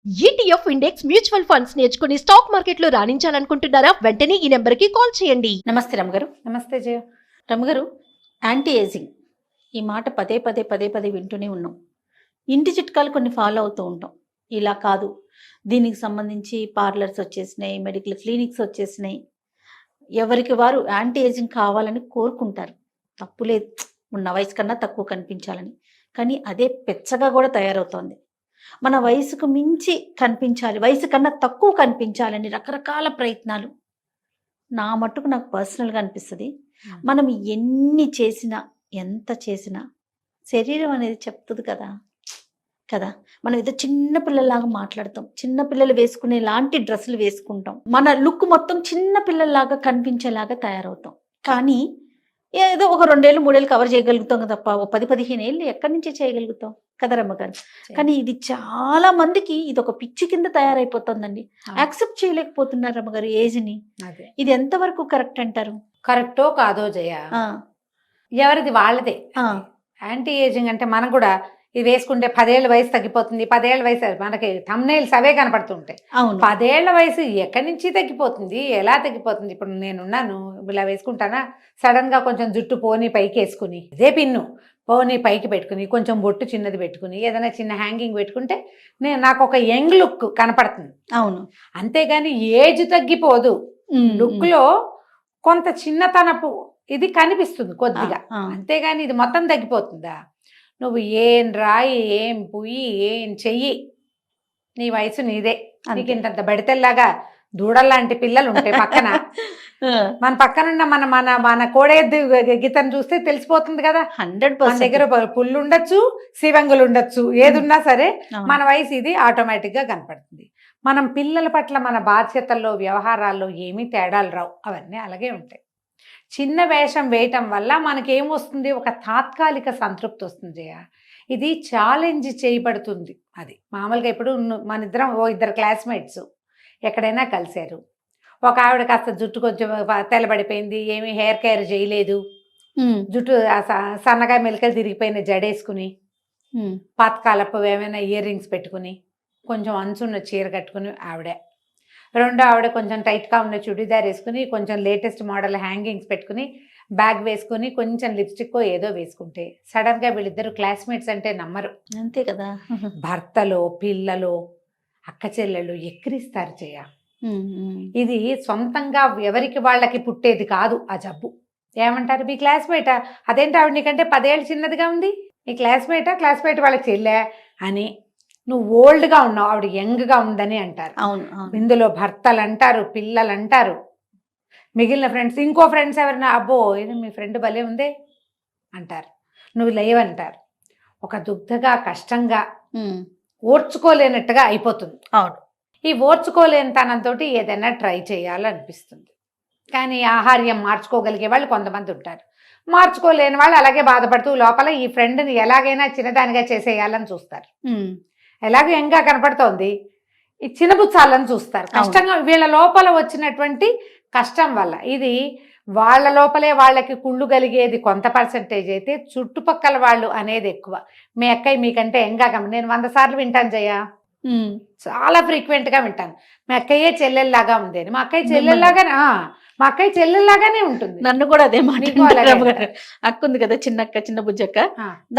ETF index mutual funds నేర్చుకుని stock మార్కెట్లో రాణించాలనుకుంటున్నారా? వెంటనే ఈ నెంబర్కి కాల్ చేయండి. నమస్తే రమగారు. నమస్తే జయ. రమగారు, యాంటీ ఏజింగ్ ఈ మాట పదే పదే పదే పదే వింటూనే ఉన్నాం. ఇంటి చిట్కాలు కొన్ని ఫాలో అవుతూ ఉంటాం. ఇలా కాదు, దీనికి సంబంధించి పార్లర్స్ వచ్చేసినాయి, మెడికల్ క్లినిక్స్ వచ్చేసినాయి. ఎవరికి వారు యాంటీ ఏజింగ్ కావాలని కోరుకుంటారు. తప్పులేదు, ఉన్న వయసు కన్నా తక్కువ కనిపించాలని. కానీ అదే పెచ్చగా కూడా తయారవుతోంది. మన వయసుకు మించి కనిపించాలి, వయసు కన్నా తక్కువ కనిపించాలని రకరకాల ప్రయత్నాలు. నా మట్టుకు నాకు పర్సనల్గా అనిపిస్తుంది, మనం ఎన్ని చేసినా ఎంత చేసినా శరీరం అనేది చెప్తుంది కదా. మనం ఏదో చిన్న పిల్లల్లాగా మాట్లాడతాం, చిన్న పిల్లలు వేసుకునే లాంటి డ్రెస్సులు వేసుకుంటాం, మన లుక్ మొత్తం చిన్న పిల్లల్లాగా కనిపించేలాగా తయారవుతాం. కానీ ఏదో ఒక 2 ఏళ్ళు 3 ఏళ్ళు కవర్ చేయగలుగుతాం తప్ప 10-15 ఏళ్ళు ఎక్కడి నుంచి చేయగలుగుతాం కదా రమ్మగారు. కానీ ఇది చాలా మందికి ఇది ఒక పిచ్చి కింద తయారైపోతుందండి. యాక్సెప్ట్ చేయలేకపోతున్నారు రమ్మగారు ఏజ్ని. ఇది ఎంతవరకు కరెక్ట్ అంటారు? కరెక్టో కాదో జయ, ఎవరిది వాళ్ళదే. యాంటీ ఏజింగ్ అంటే మనం కూడా ఇది వేసుకుంటే 10 ఏళ్ళ వయసు తగ్గిపోతుంది, 10 ఏళ్ళ వయసు మనకి థంబ్నెయిల్స్ అవే కనపడుతుంటాయి. 10 ఏళ్ల వయసు ఎక్కడి నుంచి తగ్గిపోతుంది, ఎలా తగ్గిపోతుంది? ఇప్పుడు నేనున్నాను, ఇలా వేసుకుంటానా, సడన్ గా కొంచెం జుట్టు పోనీ పైకి వేసుకుని, ఇదే పిన్ను పోనీ పైకి పెట్టుకుని, కొంచెం బొట్టు చిన్నది పెట్టుకుని, ఏదైనా చిన్న హ్యాంగింగ్ పెట్టుకుంటే నాకు ఒక యంగ్ లుక్ కనపడుతుంది. అవును, అంతేగాని ఏజ్ తగ్గిపోదు. లుక్ లో కొంత చిన్నతనపు ఇది కనిపిస్తుంది కొద్దిగా, అంతేగాని ఇది మొత్తం తగ్గిపోతుందా? నువ్వు ఏం రాయి, ఏం పుయ్యి, ఏం చెయ్యి, నీ వయసు నీదే. నీకు ఇంత బడితెల్లాగా దూడల్లాంటి పిల్లలు ఉంటాయి పక్కన. మన పక్కనున్న మన మన మన కోడెద్దు గీతను చూస్తే తెలిసిపోతుంది కదా. 100% మన దగ్గర పుల్లు ఉండొచ్చు, శివంగులు ఉండొచ్చు, ఏదున్నా సరే మన వయసు ఇది ఆటోమేటిక్ గా కనపడుతుంది. మనం పిల్లల పట్ల మన బాధ్యతల్లో, వ్యవహారాల్లో ఏమీ తేడాలు రావు, అవన్నీ అలాగే ఉంటాయి. చిన్న వేషం వేయటం వల్ల మనకేమొస్తుంది, ఒక తాత్కాలిక సంతృప్తి వస్తుంది జయ. ఇది ఛాలెంజ్ చేయబడుతుంది. అది మామూలుగా ఇప్పుడు మన ఇద్దరు క్లాస్మేట్స్ ఎక్కడైనా కలిశారు, ఒక ఆవిడ కాస్త జుట్టు కొంచెం తెల్లబడిపోయింది, ఏమీ హెయిర్ కేర్ చేయలేదు, జుట్టు సన్నగా మెలికలు తిరిగిపోయిన జడేసుకుని, పాతకాలపు ఏమైనా ఇయర్ రింగ్స్ పెట్టుకుని, కొంచెం అంచున్న చీర కట్టుకుని ఆవిడ. రెండో ఆవిడ కొంచెం టైట్గా ఉన్న చుడీదార్ వేసుకుని, కొంచెం లేటెస్ట్ మోడల్ హ్యాంగింగ్స్ పెట్టుకుని, బ్యాగ్ వేసుకుని, కొంచెం లిప్స్టిక్ ఏదో వేసుకుంటే సడన్గా వీళ్ళిద్దరు క్లాస్మేట్స్ అంటే నమ్మరు. అంతే కదా. భర్తలో, పిల్లలో, అక్క చెల్లెళ్ళు ఎక్కిరిస్తారు చేయ. ఇది సొంతంగా ఎవరికి వాళ్ళకి పుట్టేది కాదు ఆ జబ్బు. ఏమంటారు, మీ క్లాస్మేటా, అదేంటి ఆవిడ నీకంటే 10 ఏళ్ళు చిన్నదిగా ఉంది, నీ క్లాస్మేట్ వాళ్ళకి చెల్లె అని. నువ్వు ఓల్డ్గా ఉన్నావు, ఆవిడ యంగ్గా ఉందని అంటారు. అవును, ఇందులో భర్తలు అంటారు, పిల్లలు అంటారు, మిగిలిన ఫ్రెండ్స్, ఇంకో ఫ్రెండ్స్ ఎవరైనా అబ్బో ఇది మీ ఫ్రెండ్ భలే ఉందే అంటారు, నువ్వు లేవంటారు. ఒక దుగ్ధగా, కష్టంగా, ఓర్చుకోలేనట్టుగా అయిపోతుంది. అవును, ఈ ఓర్చుకోలేని తనంతో ఏదైనా ట్రై చేయాలనిపిస్తుంది. కానీ ఆహార్యం మార్చుకోగలిగే వాళ్ళు కొంతమంది ఉంటారు, మార్చుకోలేని వాళ్ళు అలాగే బాధపడుతూ లోపల ఈ ఫ్రెండ్ని ఎలాగైనా చిన్నదానిగా చేసేయాలని చూస్తారు. ఎలాగో యంగ్గా కనపడుతోంది, ఈ చిన్నబుచ్చాలని చూస్తారు. కష్టంగా వీళ్ళ లోపల వచ్చినటువంటి కష్టం వల్ల. ఇది వాళ్ళ లోపలే వాళ్ళకి కుళ్ళు కలిగేది కొంత పర్సెంటేజ్ అయితే, చుట్టుపక్కల వాళ్ళు అనేది ఎక్కువ. మీ అక్కయ్య మీకంటే యంగ్గా నేను 100 సార్లు వింటాను జయ, చాలా ఫ్రీక్వెంట్గా వింటాను, మా అక్కయ్యే చెల్లెల్లాగా ఉంది అని. మా అక్కయ్య చెల్లెల్లాగానే ఉంటుంది. నన్ను కూడా అదే మాట. అక్క ఉంది కదా, చిన్న బుజ్జక్క,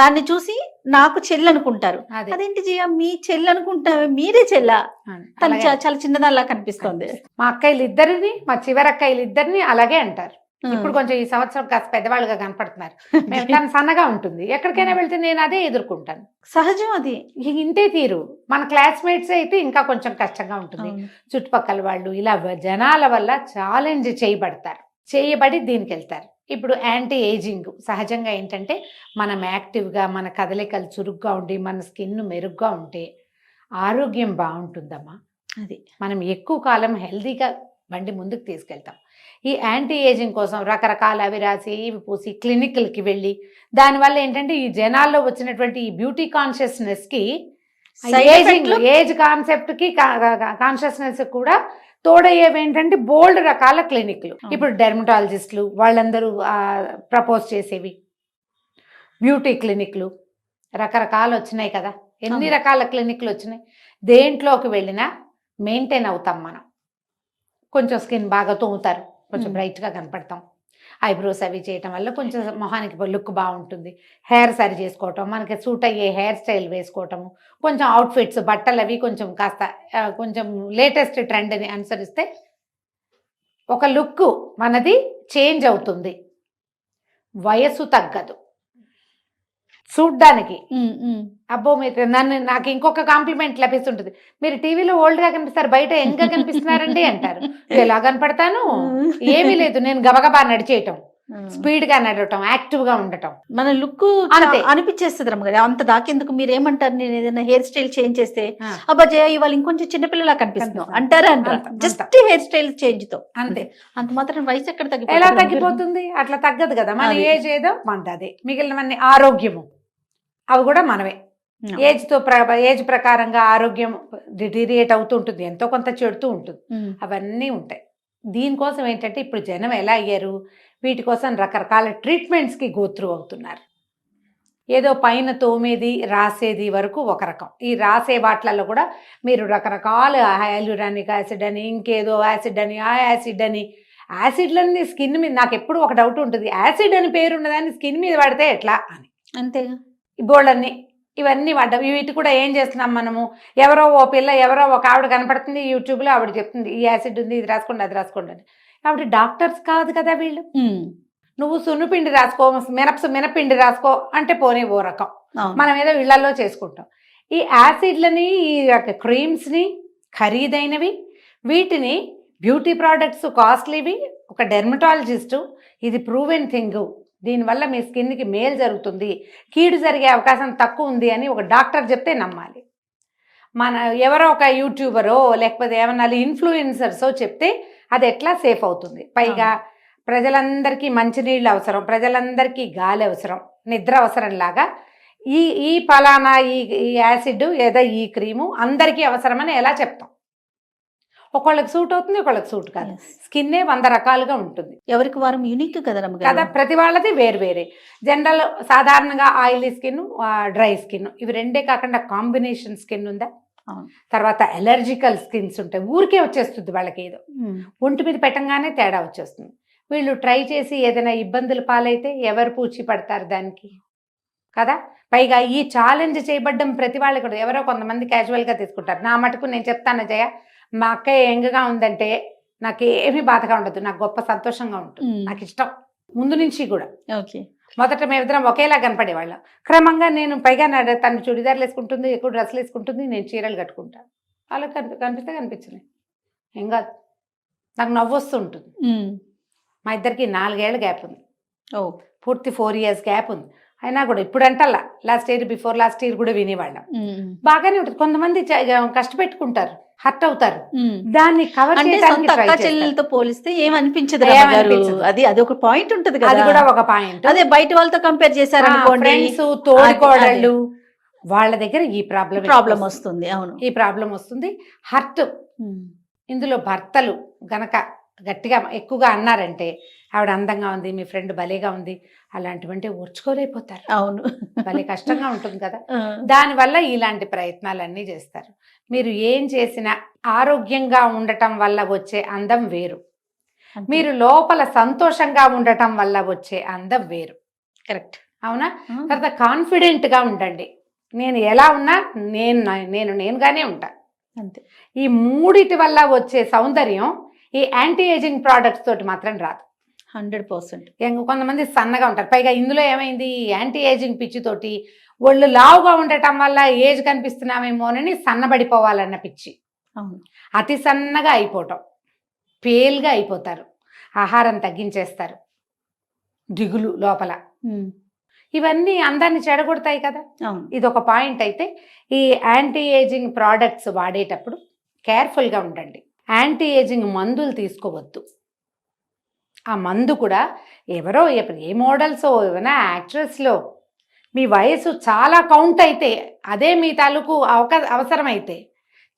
దాన్ని చూసి నాకు చెల్లి అనుకుంటారు. అదేంటి జియా మీ చెల్లి అనుకుంటా, మీరే చెల్ల, తను చాలా చిన్నదానిలా కనిపిస్తుంది. మా అక్కయ్యలు ఇద్దరిని, మా చివరి అక్కయ్యలు ఇద్దరిని అలాగే అంటారు. ఇప్పుడు కొంచెం ఈ సంవత్సరం కాస్త పెద్దవాళ్ళుగా కనపడుతున్నారు. తను సన్నగా ఉంటుంది, ఎక్కడికైనా వెళ్తే నేను అదే ఎదుర్కొంటాను. సహజం, అది ఇంతే తీరు. మన క్లాస్మేట్స్ అయితే ఇంకా కొంచెం కష్టంగా ఉంటుంది. చుట్టుపక్కల వాళ్ళు ఇలా జనాల వల్ల ఛాలెంజ్ చేయబడి దీనికి వెళ్తారు. ఇప్పుడు యాంటీ ఏజింగ్ సహజంగా ఏంటంటే, మనం యాక్టివ్గా, మన కదలికలు చురుగ్గా ఉండి, మన స్కిన్ మెరుగ్గా ఉంటే ఆరోగ్యం బాగుంటుందమ్మా. అది మనం ఎక్కువ కాలం హెల్దీగా బండి ముందుకు తీసుకెళ్తాం. ఈ యాంటీ ఏజింగ్ కోసం రకరకాల అవి రాసి, ఇవి పూసి, క్లినిక్లకి వెళ్ళి, దానివల్ల ఏంటంటే ఈ జనాల్లో వచ్చినటువంటి ఈ బ్యూటీ కాన్షియస్నెస్కి, ఏజ్ కాన్సెప్ట్కి, కాన్షియస్నెస్ కూడా తోడయ్యేవి ఏంటంటే బోల్డ్ రకాల క్లినిక్లు. ఇప్పుడు డెర్మటాలజిస్టులు వాళ్ళందరూ ప్రపోజ్ చేసేవి, బ్యూటీ క్లినిక్లు రకరకాలు వచ్చినాయి కదా. ఎన్ని రకాల క్లినిక్లు వచ్చినాయి. దేంట్లోకి వెళ్ళినా మెయింటైన్ అవుతాం మనం. కొంచెం స్కిన్ బాగా తోముతారు, కొంచెం బ్రైట్గా కనపడతాం. ఐబ్రోస్ అవి చేయటం వల్ల కొంచెం మొహానికి లుక్ బాగుంటుంది. హెయిర్ సరి చేసుకోవటం, మనకి సూట్ అయ్యే హెయిర్ స్టైల్ వేసుకోవటము, కొంచెం అవుట్ఫిట్స్ బట్టలు అవి కొంచెం కాస్త కొంచెం లేటెస్ట్ ట్రెండ్ని అనుసరిస్తే ఒక లుక్ మనది చేంజ్ అవుతుంది. వయసు తగ్గదు చూడ్డానికి. అబ్బో మీరు నాకు ఇంకొక కాంప్లిమెంట్ లభిస్తుంటుంది, మీరు టీవీలో ఓల్డ్ గా కనిపిస్తారు, బయట యంగ్ గా కనిపిస్తున్నారండి అంటారు. ఎలా కనపడతాను? ఏమీ లేదు, నేను గబగబా నడిచేయటం, స్పీడ్ గా నడవటం, యాక్టివ్ గా ఉండటం, మన లుక్ అంతే. అనిపించేస్తుంది రమ్మగారు. అంత దాకెందుకు, మీరు ఏమంటారు? నేను ఏదైనా హెయిర్ స్టైల్ చేంజ్ చేస్తే అబ్బా జయ ఇవాళ ఇంకొంచెం చిన్నపిల్లలా కనిపిస్తున్నావు అంటారా? అంటారు జస్ట్ హెయిర్ స్టైల్ చేంజ్ తో, అంతే. అంత మాత్రం వయసు ఎక్కడ ఎలా తగ్గిపోతుంది? అట్లా తగ్గదు కదా. మన ఏజ్ ఏదో మనది అదే. మిగిలినవన్నీ ఆరోగ్యము అవి కూడా మనమే. ఏజ్ ప్రకారంగా ఆరోగ్యం డిటీరియేట్ అవుతూ ఉంటుంది, ఎంతో కొంత చెడుతూ ఉంటుంది, అవన్నీ ఉంటాయి. దీనికోసం ఏంటంటే ఇప్పుడు జనం ఎలా అయ్యారు, వీటి కోసం రకరకాల ట్రీట్మెంట్స్కి గోత్రూ అవుతున్నారు. ఏదో పైన తోమేది రాసేది వరకు ఒక రకం. ఈ రాసే వాటిలలో కూడా మీరు రకరకాల హైలూరానిక్ యాసిడ్ అని, ఇంకేదో యాసిడ్ అని, ఆ యాసిడ్ అని, యాసిడ్లన్నీ స్కిన్ మీద. నాకు ఎప్పుడు ఒక డౌట్ ఉంటుంది, యాసిడ్ అని పేరు ఉన్నదాన్ని స్కిన్ మీద పడితే ఎట్లా అని. అంతేగా ఈ బోళ్ళన్నీ ఇవన్నీ వాడ్డాం. వీటి కూడా ఏం చేస్తున్నాం మనము, ఎవరో ఓ పిల్ల ఎవరో ఒక ఆవిడ కనపడుతుంది యూట్యూబ్లో, ఆవిడ చెప్తుంది ఈ యాసిడ్ ఉంది, ఇది రాసుకోండి, అది రాసుకోండి అని. ఆవిడ డాక్టర్స్ కాదు కదా వీళ్ళు. నువ్వు సున్నుపిండి రాసుకో, మినపిండి రాసుకో అంటే పోనీ ఓ రకం, మనం ఏదో ఇళ్లలో చేసుకుంటాం. ఈ యాసిడ్లని, ఈ క్రీమ్స్ని ఖరీదైనవి, వీటిని బ్యూటీ ప్రోడక్ట్స్ కాస్ట్లీవి, ఒక డెర్మటాలజిస్టు ఇది ప్రూవెన్ థింగ్, దీనివల్ల మీ స్కిన్కి మేలు జరుగుతుంది, కీడు జరిగే అవకాశం తక్కువ ఉంది అని ఒక డాక్టర్ చెప్తే నమ్మాలి. మన ఎవరో ఒక యూట్యూబరో లేకపోతే ఏమన్నా ఇన్ఫ్లుయెన్సర్సో చెప్తే అది ఎట్లా సేఫ్ అవుతుంది? పైగా ప్రజలందరికీ మంచినీళ్ళు అవసరం, ప్రజలందరికీ గాలి అవసరం, నిద్ర అవసరం లాగా ఈ ఫలానా ఈ యాసిడ్ ఏదో ఈ క్రీము అందరికీ అవసరమని ఎలా చెప్తాం? ఒకళ్ళకి సూట్ అవుతుంది, ఒకళ్ళకి సూట్ కాదు. స్కిన్నే 100 రకాలుగా ఉంటుంది, ఎవరికి వారం యూనిక్ కదా కదా. ప్రతి వాళ్ళది వేరు వేరే. జనరల్ సాధారణంగా ఆయిలీ స్కిన్, డ్రై స్కిన్, ఇవి రెండే కాకుండా కాంబినేషన్ స్కిన్ ఉందా, తర్వాత ఎలర్జికల్ స్కిన్స్ ఉంటాయి, ఊరికే వచ్చేస్తుంది వాళ్ళకి, ఏదో ఒంటి మీద పెట్టంగానే తేడా వచ్చేస్తుంది. వీళ్ళు ట్రై చేసి ఏదైనా ఇబ్బందులు పాలైతే ఎవరు పూచి పడతారు దానికి కదా. పైగా ఈ ఛాలెంజ్ చేయబడ్డం ప్రతి వాళ్ళకి కూడా ఎవరో కొంతమంది క్యాజువల్గా తీసుకుంటారు. నా మటుకు నేను చెప్తాను జయ, మా అక్క యంగ్గా ఉందంటే నాకు ఏమీ బాధగా ఉండదు, నాకు గొప్ప సంతోషంగా ఉంటుంది, నాకు ఇష్టం ముందు నుంచి కూడా. ఓకే, మొదట మేమిద్దరం ఒకేలా కనపడేవాళ్ళం. క్రమంగా నేను పైగా తను చుడిదార్లు వేసుకుంటుంది, ఎక్కువ డ్రెస్సులు వేసుకుంటుంది, నేను చీరలు కట్టుకుంటాను. అలా కనిపిస్తే కనిపించినాయి, ఏం కాదు, నాకు నవ్వు వస్తూ ఉంటుంది. మా ఇద్దరికి 4 ఏళ్ళ గ్యాప్ ఉంది, పూర్తి 4 years గ్యాప్ ఉంది. అయినా కూడా ఇప్పుడు అంటల్లా, last year before last year కూడా వినేవాళ్ళం. బాగానే ఉంటుంది. కొంతమంది కష్టపెట్టుకుంటారు, హర్ట్ అవుతారు, దాన్ని కవర్ చేయడానికి చెల్లెలతో పోలిస్తే ఏమనిపించదు. అది ఒక పాయింట్ ఉంటుంది కదా, అది కూడా ఒక పాయింట్. అదే బయట వాళ్ళతో కంపేర్ చేశారనుకోండి, ఫ్రెండ్స్, తోడికోడళ్ళు, వాళ్ళ దగ్గర ఈ ప్రాబ్లం వస్తుంది. అవును, ఈ ప్రాబ్లం వస్తుంది, హర్ట్. ఇందులో భర్తలు గనక గట్టిగా ఎక్కువగా అన్నారంటే, ఆవిడ అందంగా ఉంది, మీ ఫ్రెండ్ భలేగా ఉంది, అలాంటివంటే ఓర్చుకోలేకపోతారు. అవును, భలే కష్టంగా ఉంటుంది కదా. దానివల్ల ఇలాంటి ప్రయత్నాలన్నీ చేస్తారు. మీరు ఏం చేసినా ఆరోగ్యంగా ఉండటం వల్ల వచ్చే అందం వేరు, మీరు లోపల సంతోషంగా ఉండటం వల్ల వచ్చే అందం వేరు. కరెక్ట్, అవునా? తర్వాత కాన్ఫిడెంట్గా ఉండండి. నేను ఎలా ఉన్నా నేనుగానే ఉంటా, అంతే. ఈ మూడిటి వల్ల వచ్చే సౌందర్యం ఈ యాంటీ ఏజింగ్ ప్రోడక్ట్స్ తోటి మాత్రం రాదు. 100%. కొంతమంది సన్నగా ఉంటారు. పైగా ఇందులో ఏమైంది, యాంటీ ఏజింగ్ పిచ్చితోటి ఒళ్ళు లావుగా ఉండటం వల్ల ఏజ్ కనిపిస్తున్నామేమోనని సన్నబడిపోవాలన్న పిచ్చి, అతి సన్నగా అయిపోవటం, పేల్గా అయిపోతారు, ఆహారం తగ్గించేస్తారు, దిగులు లోపల, ఇవన్నీ అందాన్ని చెడగొడతాయి కదా. ఇది ఒక పాయింట్. అయితే ఈ యాంటీ ఏజింగ్ ప్రోడక్ట్స్ వాడేటప్పుడు కేర్ఫుల్గా ఉండండి. యాంటీ ఏజింగ్ మందులు తీసుకోవద్దు. ఆ మందు కూడా ఎవరో ఏ మోడల్సో ఏమైనా యాక్ట్రెస్లో మీ వయసు చాలా కౌంట్ అయితే అదే మీ తాలూకు అవసరమైతే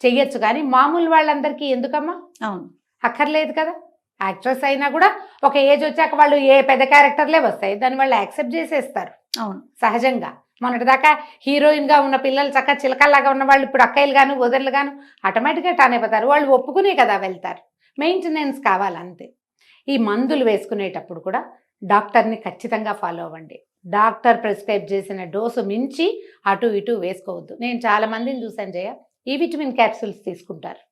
చెయ్యొచ్చు, కానీ మామూలు వాళ్ళందరికీ ఎందుకమ్మా? అవును, అక్కర్లేదు కదా. యాక్ట్రెస్ అయినా కూడా ఒక ఏజ్ వచ్చాక వాళ్ళు ఏ పెద్ద క్యారెక్టర్లే వస్తాయి, దాన్ని వాళ్ళు యాక్సెప్ట్ చేసేస్తారు. అవును, సహజంగా మొన్నటిదాకా హీరోయిన్గా ఉన్న పిల్లలు చక్కగా చిలకల్లాగా ఉన్న వాళ్ళు ఇప్పుడు అక్కయ్యలు గాను వదర్లు గాను ఆటోమేటిక్గా టాన్ అయిపోతారు. వాళ్ళు ఒప్పుకునే కదా వెళ్తారు. మెయింటెనెన్స్ కావాలి అంతే. ఈ మందులు వేసుకునేటప్పుడు కూడా డాక్టర్ని ఖచ్చితంగా ఫాలో అవ్వండి. డాక్టర్ ప్రిస్క్రైబ్ చేసిన డోసు మించి అటు ఇటు వేసుకోవద్దు. నేను చాలా మందిని చూసాను జయ, ఈ విటమిన్ క్యాప్సూల్స్ తీసుకుంటారు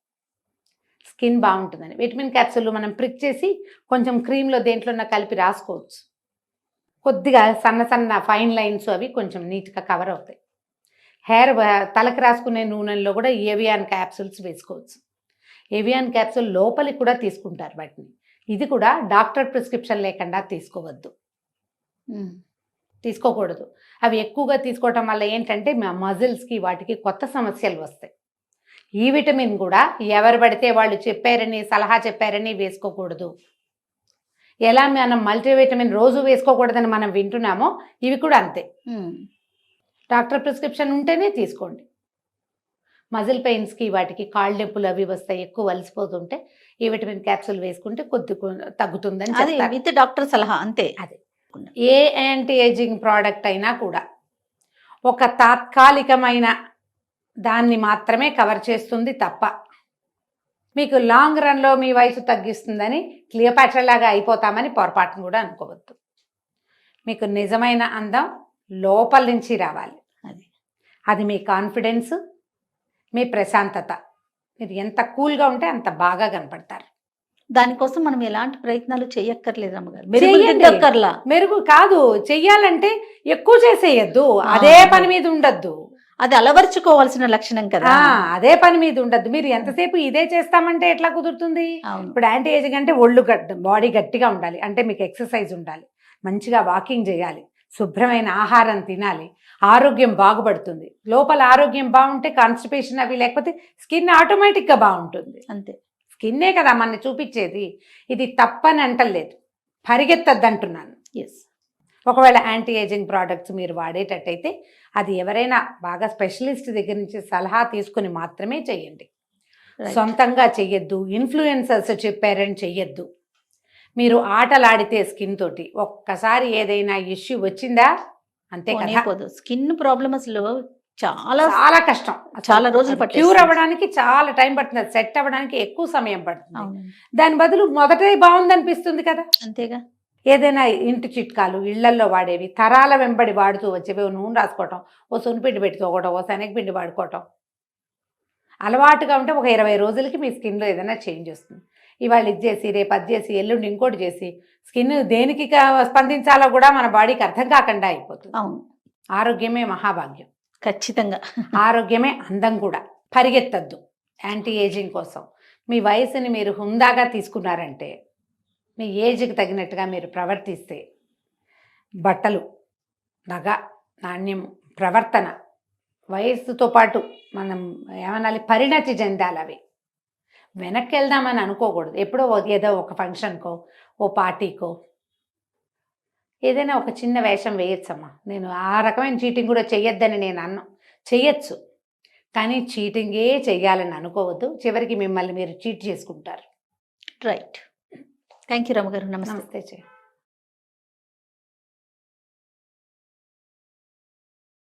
స్కిన్ బాగుంటుందని. విటమిన్ క్యాప్సూల్ మనం ప్రిక్ చేసి కొంచెం క్రీమ్లో దేంట్లో కలిపి రాసుకోవచ్చు. కొద్దిగా సన్న సన్న ఫైన్ లైన్స్ అవి కొంచెం నీట్గా కవర్ అవుతాయి. హెయిర్ తలకు రాసుకునే నూనెల్లో కూడా ఏవియాన్ క్యాప్సూల్స్ వేసుకోవచ్చు. ఏవియాన్ క్యాప్సూల్ లోపలికి కూడా తీసుకుంటారు వాటిని. ఇది కూడా డాక్టర్ ప్రిస్క్రిప్షన్ లేకుండా తీసుకోవద్దు, తీసుకోకూడదు. అవి ఎక్కువగా తీసుకోవటం వల్ల ఏంటంటే మజిల్స్కి వాటికి కొత్త సమస్యలు వస్తాయి. ఈ విటమిన్ కూడా ఎవరు పడితే వాళ్ళు చెప్పారని సలహా చెప్పారని వేసుకోకూడదు. ఎలా మనం మల్టీవిటమిన్ రోజు వేసుకోకూడదని మనం వింటున్నామో ఇవి కూడా అంతే. డాక్టర్ ప్రిస్క్రిప్షన్ ఉంటేనే తీసుకోండి. మజిల్ పెయిన్స్కి వాటికి కాళ్ళ నొప్పులు అవి వస్తాయి, ఎక్కువ వలసిపోతుంటే ఈ విటమిన్ క్యాప్సూల్ వేసుకుంటే కొద్ది తగ్గుతుందని చెప్తారు. విత్ డాక్టర్ సలహా అంతే. అదే ఏ యాంటీ ఏజింగ్ ప్రోడక్ట్ అయినా కూడా ఒక తాత్కాలికమైన దాన్ని మాత్రమే కవర్ చేస్తుంది తప్ప మీకు లాంగ్ రన్లో మీ వయసు తగ్గిస్తుందని క్లియోపాట్రా లాగా అయిపోతామని పొరపాటును కూడా అనుకోవద్దు. మీకు నిజమైన అందం లోపల నుంచి రావాలి. అది మీ కాన్ఫిడెన్స్, మీ ప్రశాంతత. మీరు ఎంత కూల్గా ఉంటే అంత బాగా కనపడతారు. దానికోసం మనం ఎలాంటి ప్రయత్నాలు చేయక్కర్లేదు అమ్మగారు. మెరుగు కాదు చెయ్యాలంటే ఎక్కువ చేసేయద్దు, అదే పని మీద ఉండద్దు. అది అలవర్చుకోవాల్సిన లక్షణం కదా. అదే పని మీద ఉండద్దు. మీరు ఎంతసేపు ఇదే చేస్తామంటే ఎట్లా కుదురుతుంది? ఇప్పుడు యాంటీ ఏజింగ్ అంటే ఒళ్ళు బాడీ గట్టిగా ఉండాలి, అంటే మీకు ఎక్సర్సైజ్ ఉండాలి, మంచిగా వాకింగ్ చేయాలి, శుభ్రమైన ఆహారం తినాలి, ఆరోగ్యం బాగుపడుతుంది. లోపల ఆరోగ్యం బాగుంటే కాన్స్టిపేషన్ అవి లేకపోతే స్కిన్ ఆటోమేటిక్గా బాగుంటుంది. అంతే. స్కిన్నే కదా మనని చూపించేది. ఇది తప్పని అంటలేదు, పరిగెత్తద్దు అంటున్నాను. ఒకవేళ యాంటీ ఏజింగ్ ప్రోడక్ట్స్ మీరు వాడేటట్టయితే అది ఎవరైనా బాగా స్పెషలిస్ట్ దగ్గర నుంచి సలహా తీసుకుని మాత్రమే చెయ్యండి. సొంతంగా చెయ్యొద్దు, ఇన్ఫ్లుయెన్సర్స్ చెప్పారని చెయ్యొద్దు. మీరు ఆటలాడితే స్కిన్ తోటి ఒక్కసారి ఏదైనా ఇష్యూ వచ్చిందా అంతే కదా. స్కిన్ ప్రాబ్లమ్ అసలు చాలా చాలా కష్టం, చాలా రోజులు పడుతుంది. క్యూర్ అవ్వడానికి చాలా టైం పడుతుంది, సెట్ అవ్వడానికి ఎక్కువ సమయం పడుతుంది. దాని బదులు మొదటే బాగుందనిపిస్తుంది కదా. అంతేగా. ఏదైనా ఇంటి చిట్కాలు ఇళ్లల్లో వాడేవి తరాల వెంబడి వాడుతూ వచ్చేవి, నూనె రాసుకోవటం, ఓ సున్నిపిండి పెట్టుకోవటం, ఓ శనగపిండి వాడుకోవటం అలవాటుగా ఉంటే ఒక 20 రోజులకి మీ స్కిన్లో ఏదైనా చేంజ్ వస్తుంది. ఇవాళ ఇది చేసి రేపు అది చేసి ఎల్లుండి ఇంకోటి చేసి స్కిన్ దేనికి స్పందించాలో కూడా మన బాడీకి అర్థం కాకుండా అయిపోతుంది. అవును. ఆరోగ్యమే మహాభాగ్యం. ఖచ్చితంగా. ఆరోగ్యమే అందం కూడా. పరిగెత్తద్దు యాంటీ ఏజింగ్ కోసం. మీ వయసుని మీరు హుందాగా తీసుకున్నారంటే, మీ ఏజ్కి తగినట్టుగా మీరు ప్రవర్తిస్తే బట్టలు, నగ, నాణ్యం, ప్రవర్తన వయస్సుతో పాటు మనం ఏమనాలి పరిణతి చెందాలి. అవి వెనక్కి వెళ్దామని అనుకోకూడదు. ఎప్పుడో ఏదో ఒక ఫంక్షన్కో ఓ పార్టీకో ఏదైనా ఒక చిన్న వేషం వేయచ్చమ్మా. నేను ఆ రకమైన చీటింగ్ కూడా చెయ్యొద్దని నేను చెయ్యొచ్చు, కానీ చీటింగే చెయ్యాలని అనుకోవద్దు. చివరికి మిమ్మల్ని మీరు చీట్ చేసుకుంటారు. రైట్. థ్యాంక్ యూ రమగారు. నమస్తే. జయ.